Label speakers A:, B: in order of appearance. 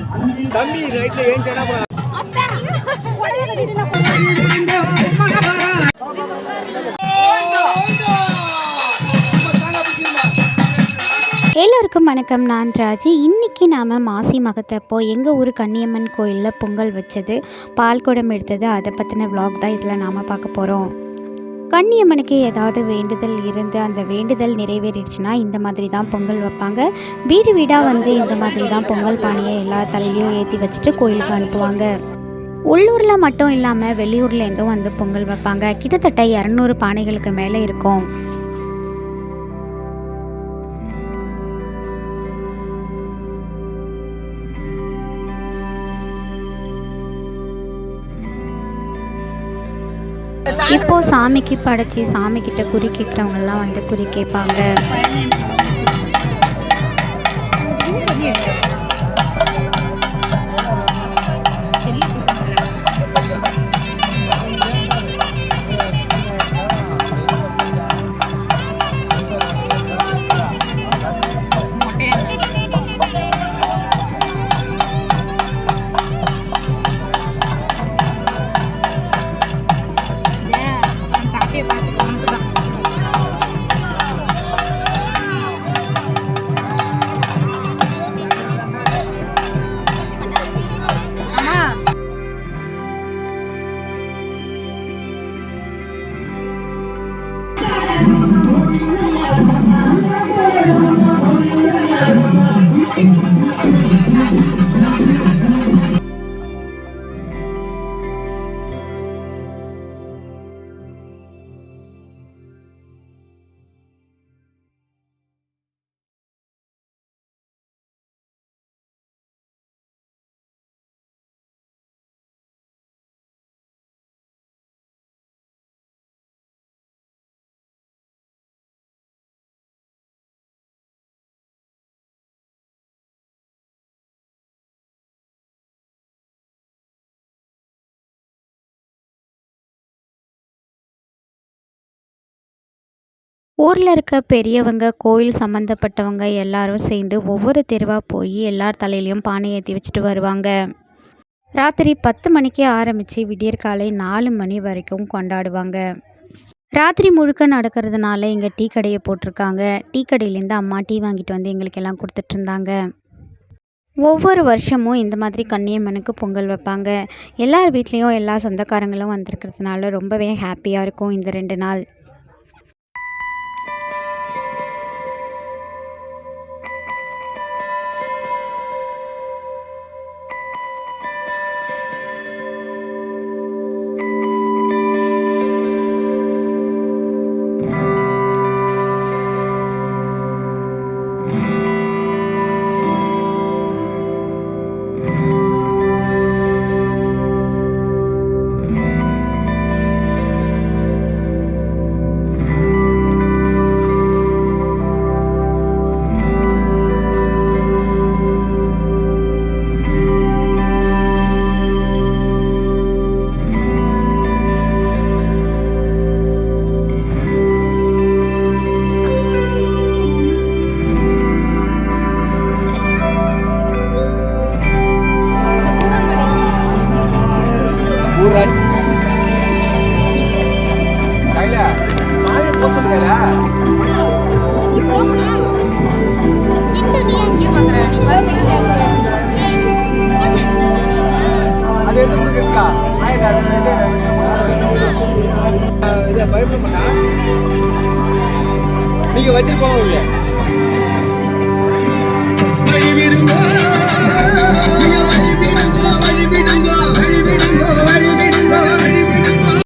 A: தம்பி ரைட்ல ஏன் சேடா
B: எல்லோருக்கும் வணக்கம். நான் ராஜி. இன்றைக்கி நாம் மாசி மகத்தப்போ எங்கள் ஊர் கன்னியம்மன் கோயிலில் பொங்கல் வச்சது, பால் குடம் எடுத்தது, அதை பற்றின விளாக் தான் இதில் நாம் பார்க்க போகிறோம். கன்னியம்மனுக்கு ஏதாவது வேண்டுதல் இருந்து அந்த வேண்டுதல் நிறைவேறிடுச்சுன்னா இந்த மாதிரி தான் பொங்கல் வைப்பாங்க. வீடு வீடாக வந்து இந்த மாதிரி தான் பொங்கல் பானையை எல்லா தலையிலையும் ஏற்றி வச்சுட்டு கோயிலுக்கு அனுப்புவாங்க. உள்ளூரில் மட்டும் இல்லாமல் வெளியூர்லேருந்தும் வந்து பொங்கல் வைப்பாங்க. கிட்டத்தட்ட 200 பானைகளுக்கு மேலே இருக்கும். இப்போது சாமிக்கு படைச்சி சாமிக்கிட்ட குறி கேட்குறவங்கெல்லாம் வந்து குறி கேட்பாங்க. ஊரில் இருக்க பெரியவங்க, கோயில் சம்மந்தப்பட்டவங்க எல்லாரும் சேர்ந்து ஒவ்வொரு தெருவாக போய் எல்லார் தலையிலையும் பானை ஏற்றி வச்சுட்டு வருவாங்க. ராத்திரி 10 மணிக்கு ஆரம்பித்து விடியற்காலை 4 மணி வரைக்கும் கொண்டாடுவாங்க. ராத்திரி முழுக்க நடக்கிறதுனால இங்கே டீ கடையை போட்டிருக்காங்க. டீ கடையிலேருந்து அம்மா டீ வாங்கிட்டு வந்து எங்களுக்கெல்லாம் கொடுத்துட்ருந்தாங்க. ஒவ்வொரு வருஷமும் இந்த மாதிரி கன்னியம்மனுக்கு பொங்கல் வைப்பாங்க. எல்லார் வீட்லேயும் எல்லா சொந்தக்காரங்களும் வந்திருக்கிறதுனால ரொம்பவே ஹாப்பியாக இருக்கும் இந்த 2 நாள்.
A: நீங்க வச்சிருக்கோம்